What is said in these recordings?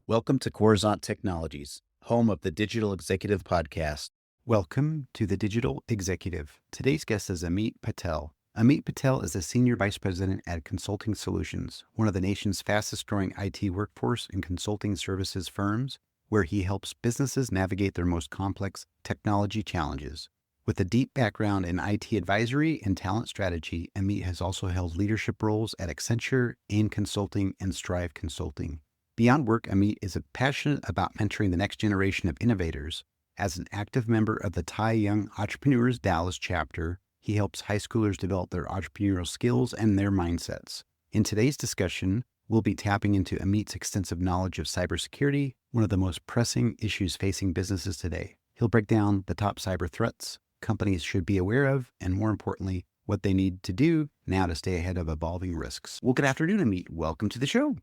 Welcome to Coruzant Technologies, home of the Digital Executive Podcast. Welcome to the Digital Executive. Today's guest is Amit Patel. Amit Patel is a Senior Vice President at Consulting Solutions, one of the nation's fastest growing IT workforce and consulting services firms, where he helps businesses navigate their most complex technology challenges. With a deep background in IT advisory and talent strategy, Amit has also held leadership roles at Accenture, AIM Consulting, and Strive Consulting. Beyond work, Amit is passionate about mentoring the next generation of innovators. As an active member of the Thai Young Entrepreneurs Dallas chapter, he helps high schoolers develop their entrepreneurial skills and their mindsets. In today's discussion, we'll be tapping into Amit's extensive knowledge of cybersecurity, one of the most pressing issues facing businesses today. He'll break down the top cyber threats companies should be aware of, and more importantly, what they need to do now to stay ahead of evolving risks. Well, good afternoon, Amit. Welcome to the show.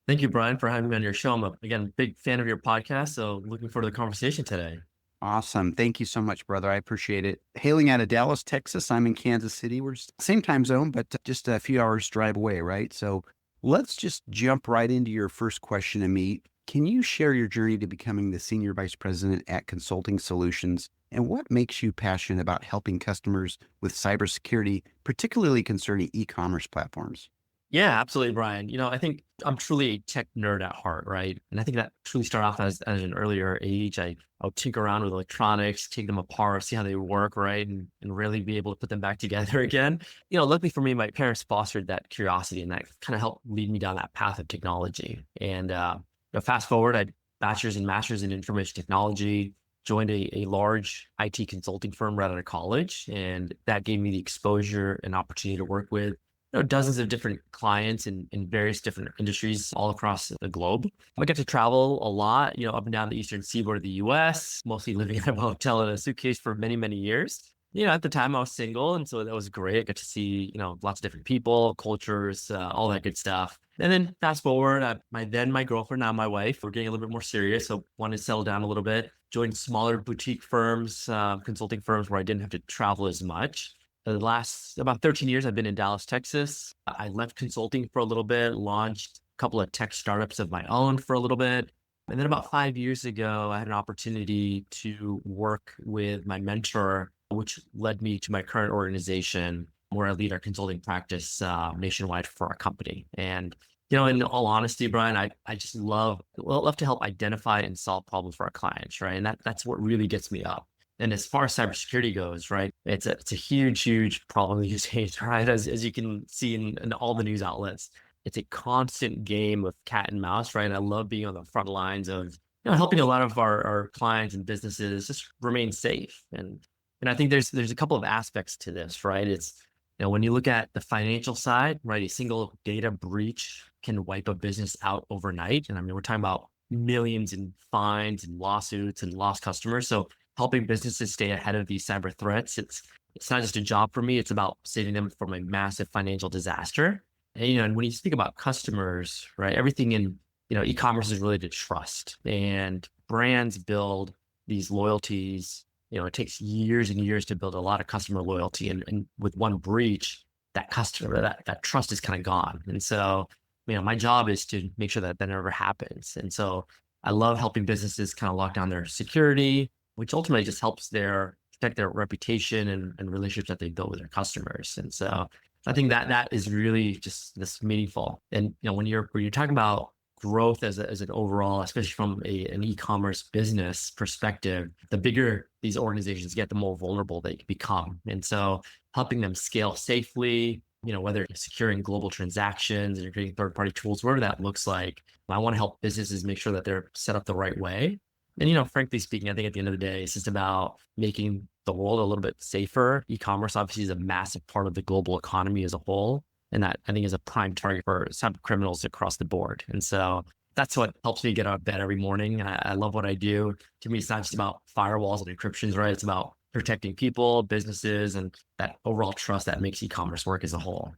Thank you, Brian, for having me on your show. I'm, again, a big fan of your podcast, so looking forward to the conversation today. Awesome. Thank you so much, brother. I appreciate it. Hailing out of Dallas, Texas. I'm in Kansas City. We're same time zone, but just a few hours drive away, right? So let's just jump right into your first question, Amit. Can you share your journey to becoming the Senior Vice President at Consulting Solutions, and what makes you passionate about helping customers with cybersecurity, particularly concerning e-commerce platforms? Yeah, absolutely, Brian. I think I'm truly a tech nerd at heart, right? And I think that truly started off as an earlier age. I would tinker around with electronics, take them apart, see how they work, right? And really be able to put them back together again. Luckily for me, my parents fostered that curiosity, and that kind of helped lead me down that path of technology. And fast forward, I had bachelor's and master's in information technology, joined a large IT consulting firm right out of college. And that gave me the exposure and opportunity to work with dozens of different clients in various different industries all across the globe. I got to travel a lot, up and down the eastern seaboard of the US, mostly living in a hotel in a suitcase for many, many years. At the time I was single, and so that was great. I got to see, lots of different people, cultures, all that good stuff. And then fast forward, my girlfriend, now my wife, we're getting a little bit more serious. So wanted to settle down a little bit, joined smaller boutique firms, consulting firms where I didn't have to travel as much. The last about 13 years, I've been in Dallas, Texas. I left consulting for a little bit, launched a couple of tech startups of my own for a little bit. And then about 5 years ago, I had an opportunity to work with my mentor, which led me to my current organization where I lead our consulting practice nationwide for our company. And, in all honesty, Brian, I just love to help identify and solve problems for our clients, right? And that's what really gets me up. And as far as cybersecurity goes, right, it's a huge, huge problem these days, right? As you can see in all the news outlets, it's a constant game of cat and mouse, right? And I love being on the front lines of helping a lot of our clients and businesses just remain safe. And I think there's a couple of aspects to this, right? It's when you look at the financial side, right, a single data breach can wipe a business out overnight. And I mean, we're talking about millions in fines and lawsuits and lost customers. So helping businesses stay ahead of these cyber threats, it's not just a job for me. It's about saving them from a massive financial disaster. And, and when you speak about customers, right, everything in, e-commerce is related to trust, and brands build these loyalties. It takes years and years to build a lot of customer loyalty. And with one breach, that customer, that trust is kind of gone. And so, my job is to make sure that never happens. And so I love helping businesses kind of lock down their security, which ultimately just helps protect their reputation and relationships that they build with their customers. And so I think that is really just this meaningful. And when you're talking about growth as an overall, especially from an e-commerce business perspective, the bigger these organizations get, the more vulnerable they become. And so helping them scale safely, whether it's securing global transactions and you're creating third-party tools, whatever that looks like, I want to help businesses make sure that they're set up the right way. And, frankly speaking, I think at the end of the day, it's just about making the world a little bit safer. E-commerce obviously is a massive part of the global economy as a whole. And that, I think, is a prime target for cyber criminals across the board. And so that's what helps me get out of bed every morning. I love what I do. To me, it's not just about firewalls and encryptions, right? It's about protecting people, businesses, and that overall trust that makes e-commerce work as a whole.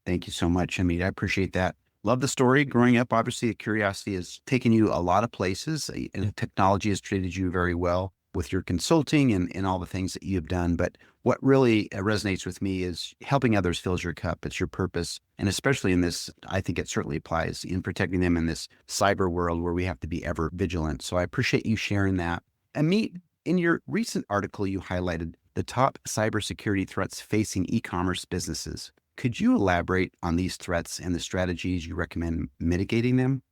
Thank you so much, Amit. I appreciate that. Love the story. Growing up, obviously, the curiosity has taken you a lot of places, and technology has treated you very well. with your consulting and all the things that you've done. But what really resonates with me is helping others fills your cup. It's your purpose. And especially in this, I think it certainly applies in protecting them in this cyber world where we have to be ever vigilant. So I appreciate you sharing that. Amit, in your recent article, you highlighted the top cybersecurity threats facing e-commerce businesses. Could you elaborate on these threats and the strategies you recommend mitigating them?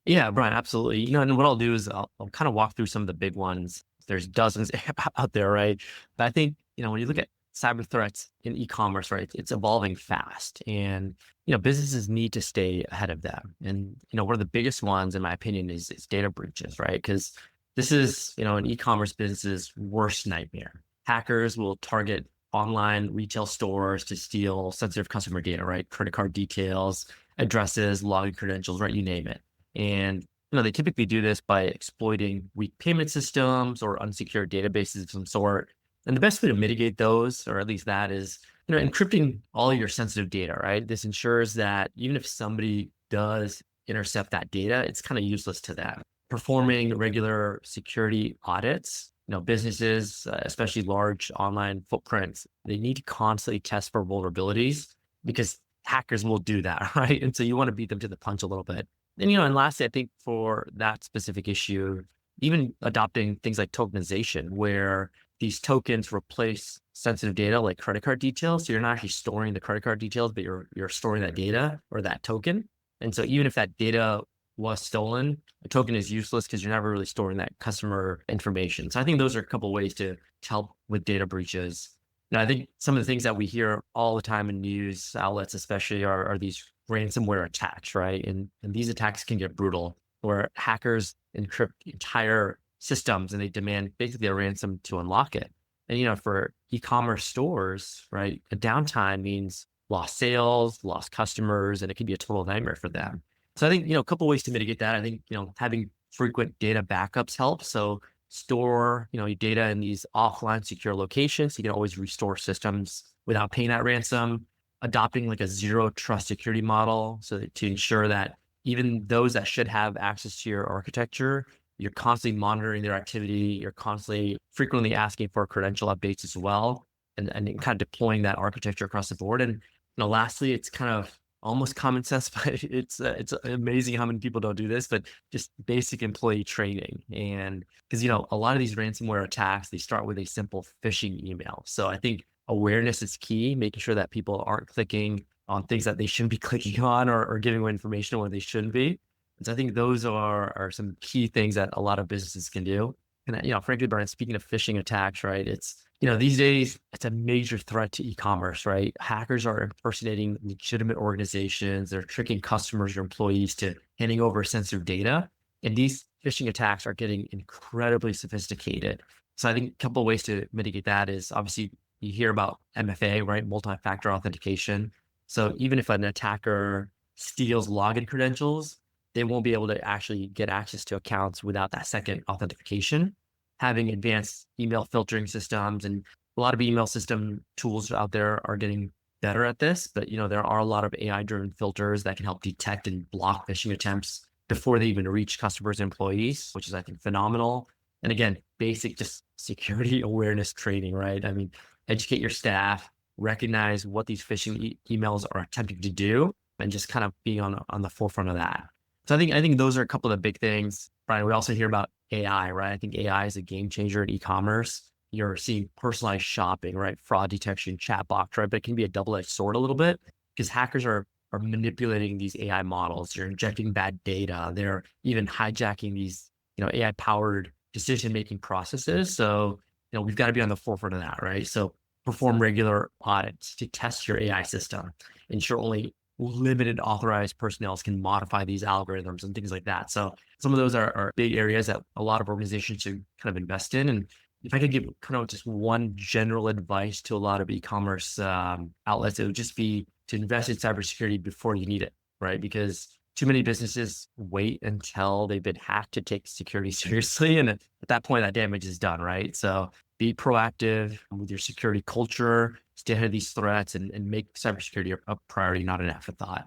Yeah, Brian, absolutely. And what I'll do is I'll kind of walk through some of the big ones. There's dozens out there, right? But I think, when you look at cyber threats in e-commerce, right, it's evolving fast and, businesses need to stay ahead of them. And, one of the biggest ones, in my opinion, is data breaches, right? Because this is, an e-commerce business's worst nightmare. Hackers will target online retail stores to steal sensitive customer data, right? Credit card details, addresses, login credentials, right? You name it. And they typically do this by exploiting weak payment systems or unsecured databases of some sort. And the best way to mitigate those, or at least that, is encrypting all your sensitive data, right? This ensures that even if somebody does intercept that data, it's kind of useless to them. Performing regular security audits, businesses, especially large online footprints, they need to constantly test for vulnerabilities because hackers will do that, right? And so you want to beat them to the punch a little bit. And lastly, I think for that specific issue, even adopting things like tokenization, where these tokens replace sensitive data like credit card details. So you're not actually storing the credit card details, but you're storing that data or that token. And so even if that data was stolen, a token is useless because you're never really storing that customer information. So I think those are a couple of ways to help with data breaches. Now, I think some of the things that we hear all the time in news outlets, especially, are these ransomware attacks, right? And these attacks can get brutal, where hackers encrypt entire systems and they demand basically a ransom to unlock it. And for e-commerce stores, right, a downtime means lost sales, lost customers, and it can be a total nightmare for them. So I think a couple ways to mitigate that. I think having frequent data backups helps. So store your data in these offline secure locations. So you can always restore systems without paying that ransom. Adopting like a zero trust security model, so that to ensure that even those that should have access to your architecture, you're constantly monitoring their activity. You're constantly frequently asking for credential updates as well, and kind of deploying that architecture across the board. And lastly, it's kind of almost common sense, but it's amazing how many people don't do this. But just basic employee training, and because a lot of these ransomware attacks, they start with a simple phishing email. So I think awareness is key, making sure that people aren't clicking on things that they shouldn't be clicking on, or giving away information where they shouldn't be. And so I think those are some key things that a lot of businesses can do. And frankly, Brian, speaking of phishing attacks, right? It's these days it's a major threat to e-commerce, right? Hackers are impersonating legitimate organizations. They're tricking customers or employees to handing over sensitive data. And these phishing attacks are getting incredibly sophisticated. So I think a couple of ways to mitigate that is obviously you hear about MFA, right? Multi-factor authentication. So even if an attacker steals login credentials, they won't be able to actually get access to accounts without that second authentication. Having advanced email filtering systems, and a lot of email system tools out there are getting better at this, but there are a lot of AI-driven filters that can help detect and block phishing attempts before they even reach customers and employees, which is, I think, phenomenal. And again, basic just security awareness training, right? I mean, educate your staff, recognize what these phishing emails are attempting to do, and just kind of be on the forefront of that. So I think those are a couple of the big things. Brian, we also hear about AI, right? I think AI is a game changer in e-commerce. You're seeing personalized shopping, right? Fraud detection, chatbots, right? But it can be a double-edged sword a little bit, because hackers are manipulating these AI models. They're injecting bad data. They're even hijacking these, AI-powered decision-making processes. So, we've got to be on the forefront of that, right? So perform regular audits to test your AI system. Ensure only limited authorized personnel can modify these algorithms and things like that. So some of those are big areas that a lot of organizations should kind of invest in. And if I could give kind of just one general advice to a lot of e-commerce outlets, it would just be to invest in cybersecurity before you need it, right? Because too many businesses wait until they've been hacked to take security seriously. And at that point, that damage is done, right? So be proactive with your security culture, stay ahead of these threats, and make cybersecurity a priority, not an afterthought.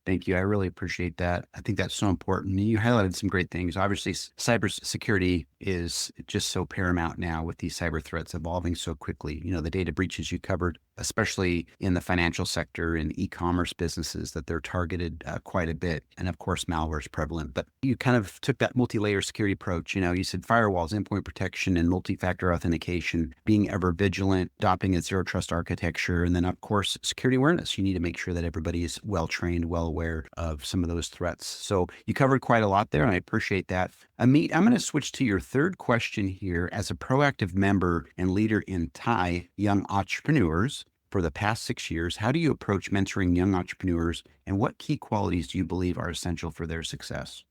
Thank you. I really appreciate that. I think that's so important. You highlighted some great things. Obviously, cybersecurity is just so paramount now with these cyber threats evolving so quickly. The data breaches you covered, especially in the financial sector and e-commerce businesses, that they're targeted quite a bit. And of course, malware is prevalent. But you kind of took that multi-layer security approach. You said firewalls, endpoint protection, and multi-factor authentication, being ever vigilant, adopting a zero trust architecture, and then of course, security awareness. You need to make sure that everybody is well trained, well aware of some of those threats. So you covered quite a lot there, and I appreciate that. Amit, I'm going to switch to your third question here. As a proactive member and leader in Thai young entrepreneurs for the past 6 years, how do you approach mentoring young entrepreneurs, and what key qualities do you believe are essential for their success?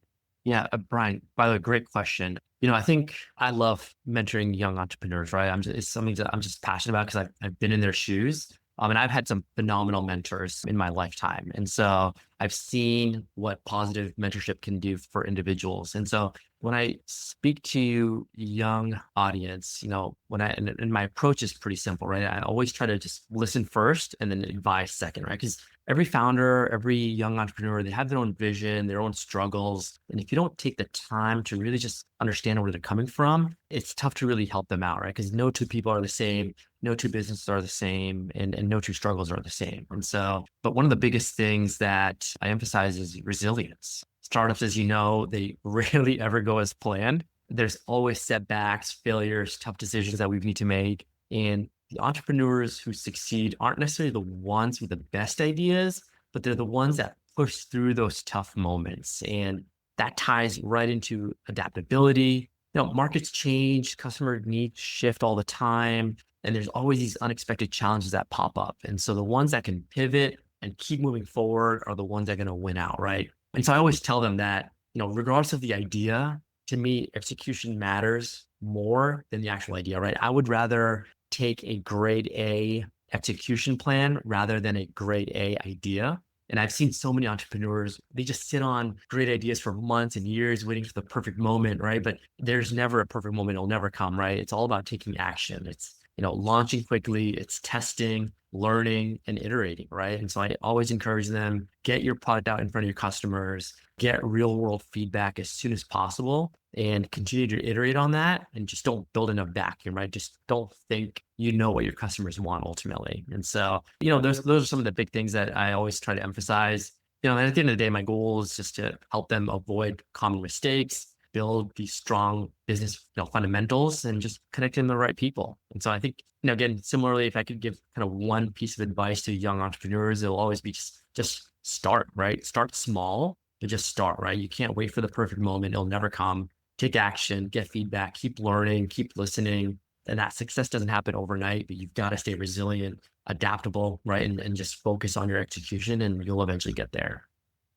Yeah, Brian, by the way, great question. I think I love mentoring young entrepreneurs, right? It's something that I'm just passionate about because I've been in their shoes. And I've had some phenomenal mentors in my lifetime. And so I've seen what positive mentorship can do for individuals. And so when I speak to young audience, and my approach is pretty simple, right? I always try to just listen first and then advise second, right? Because every founder, every young entrepreneur, they have their own vision, their own struggles. And if you don't take the time to really just understand where they're coming from, it's tough to really help them out, right? Because no two people are the same, no two businesses are the same, and no two struggles are the same. And so, but one of the biggest things that I emphasize is resilience. Startups, as you know, they rarely ever go as planned. There's always setbacks, failures, tough decisions that we need to make. And the entrepreneurs who succeed aren't necessarily the ones with the best ideas, but they're the ones that push through those tough moments. And that ties right into adaptability. Markets change, customer needs shift all the time, and there's always these unexpected challenges that pop up. And so the ones that can pivot and keep moving forward are the ones that are going to win out, right? And so I always tell them that, regardless of the idea, to me, execution matters more than the actual idea, right? I would rather take a grade A execution plan rather than a grade A idea. And I've seen so many entrepreneurs, they just sit on great ideas for months and years waiting for the perfect moment, right? But there's never a perfect moment. It'll never come, right? It's all about taking action. It's, launching quickly, it's testing, learning, and iterating, right? And so I always encourage them, get your product out in front of your customers, get real world feedback as soon as possible, and continue to iterate on that. And just don't build in a vacuum, right? Just don't think you know what your customers want ultimately. And so, those are some of the big things that I always try to emphasize. And at the end of the day, my goal is just to help them avoid common mistakes, build these strong business fundamentals, and just connecting the right people. And so I think, again, similarly, if I could give kind of one piece of advice to young entrepreneurs, it'll always be just start, right? Start small, but just start, right? You can't wait for the perfect moment. It'll never come. Take action, get feedback, keep learning, keep listening. And that success doesn't happen overnight, but you've got to stay resilient, adaptable, right? And just focus on your execution, and you'll eventually get there.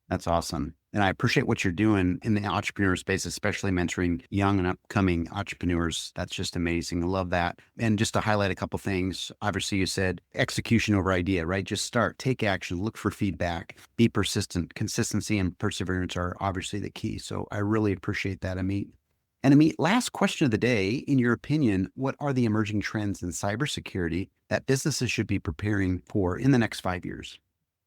That's awesome. And I appreciate what you're doing in the entrepreneur space, especially mentoring young and upcoming entrepreneurs. That's just amazing. I love that. And just to highlight a couple things, obviously you said execution over idea, right? Just start, take action, look for feedback, be persistent. Consistency and perseverance are obviously the key. So I really appreciate that, Amit. And Amit, last question of the day. In your opinion, what are the emerging trends in cybersecurity that businesses should be preparing for in the next 5 years?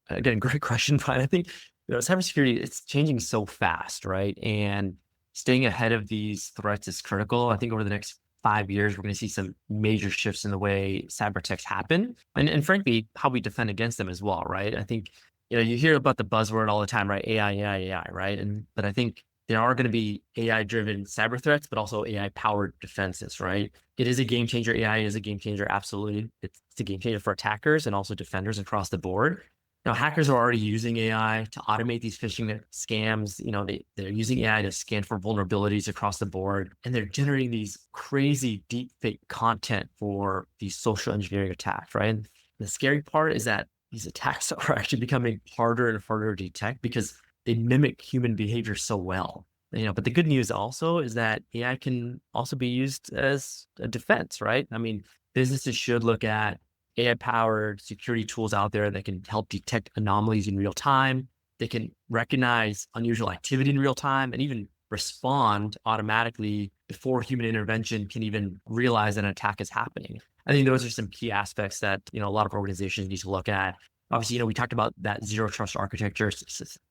Again, great question, Brian. I think cybersecurity, it's changing so fast, right? And staying ahead of these threats is critical. I think over the next 5 years, we're going to see some major shifts in the way cyber attacks happen, and frankly, how we defend against them as well, right? I think, you hear about the buzzword all the time, right? AI, right? But I think there are going to be AI-driven cyber threats, but also AI-powered defenses, right? It is a game changer. AI is a game changer, absolutely. It's a game changer for attackers and also defenders across the board. Now, hackers are already using AI to automate these phishing scams. They're using AI to scan for vulnerabilities across the board, and they're generating these crazy deep fake content for these social engineering attacks, right? And the scary part is that these attacks are actually becoming harder and harder to detect because they mimic human behavior so well. But the good news also is that AI can also be used as a defense, right? I mean, businesses should look at AI-powered security tools out there that can help detect anomalies in real time. They can recognize unusual activity in real time and even respond automatically before human intervention can even realize that an attack is happening. I think those are some key aspects that, a lot of organizations need to look at. Obviously, we talked about that zero trust architecture.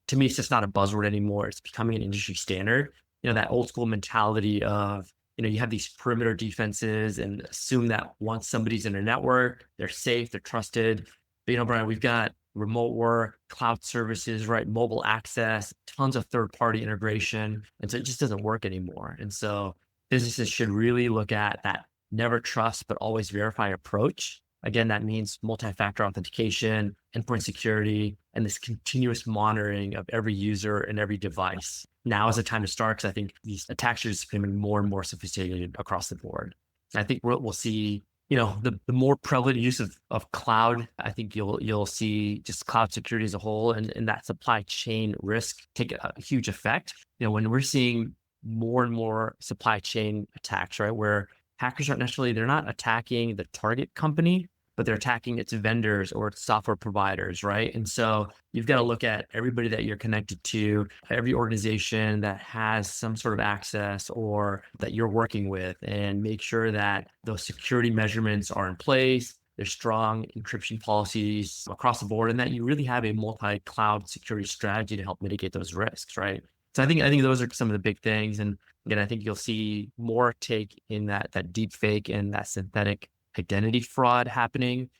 To me, it's just not a buzzword anymore. It's becoming an industry standard. That old school mentality of you have these perimeter defenses and assume that once somebody's in a network, they're safe, they're trusted. But, Brian, we've got remote work, cloud services, right? Mobile access, tons of third party integration. And so it just doesn't work anymore. And so businesses should really look at that never trust, but always verify approach. Again, that means multi-factor authentication, endpoint security, and this continuous monitoring of every user and every device. Now is the time to start because I think these attacks are just becoming more and more sophisticated across the board. And I think we'll see, the more prevalent use of cloud. I think you'll see just cloud security as a whole and that supply chain risk take a huge effect. When we're seeing more and more supply chain attacks, right, where hackers they're not attacking the target company, but they're attacking its vendors or its software providers, right? And so you've got to look at everybody that you're connected to, every organization that has some sort of access or that you're working with, and make sure that those security measurements are in place. There's strong encryption policies across the board, and that you really have a multi-cloud security strategy to help mitigate those risks, right? So I think those are some of the big things. And again, I think you'll see more take in that deep fake and that synthetic identity fraud happening.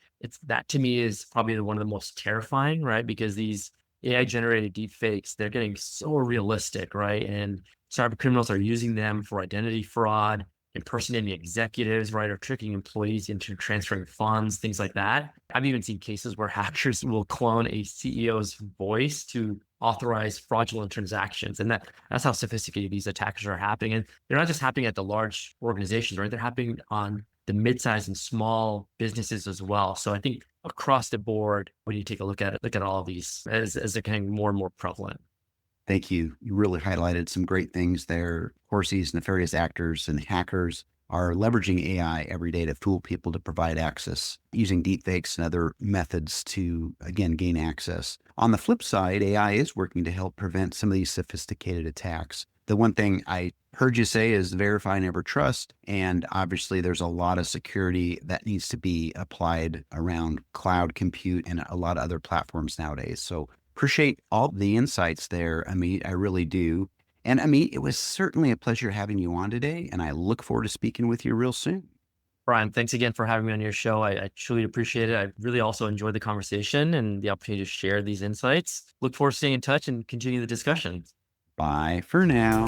That to me is probably one of the most terrifying, right? Because these AI generated deep fakes, they're getting so realistic, right? And cyber criminals are using them for identity fraud, impersonating executives, right? Or tricking employees into transferring funds, things like that. I've even seen cases where hackers will clone a CEO's voice to authorize fraudulent transactions. And that's how sophisticated these attacks are happening. And they're not just happening at the large organizations, right? They're happening on the mid-sized and small businesses as well. So I think across the board, when you take a look at all of these as they're getting more and more prevalent. Thank you. You really highlighted some great things there. Of course, these nefarious actors and hackers are leveraging AI every day to fool people to provide access, using deepfakes and other methods to, again, gain access. On the flip side, AI is working to help prevent some of these sophisticated attacks. The one thing I heard you say is verify, never trust. And obviously, there's a lot of security that needs to be applied around cloud compute and a lot of other platforms nowadays. So appreciate all the insights there, Amit. I really do. And Amit, it was certainly a pleasure having you on today, and I look forward to speaking with you real soon. Brian, thanks again for having me on your show. I truly appreciate it. I really also enjoyed the conversation and the opportunity to share these insights. Look forward to staying in touch and continue the discussion. Bye for now.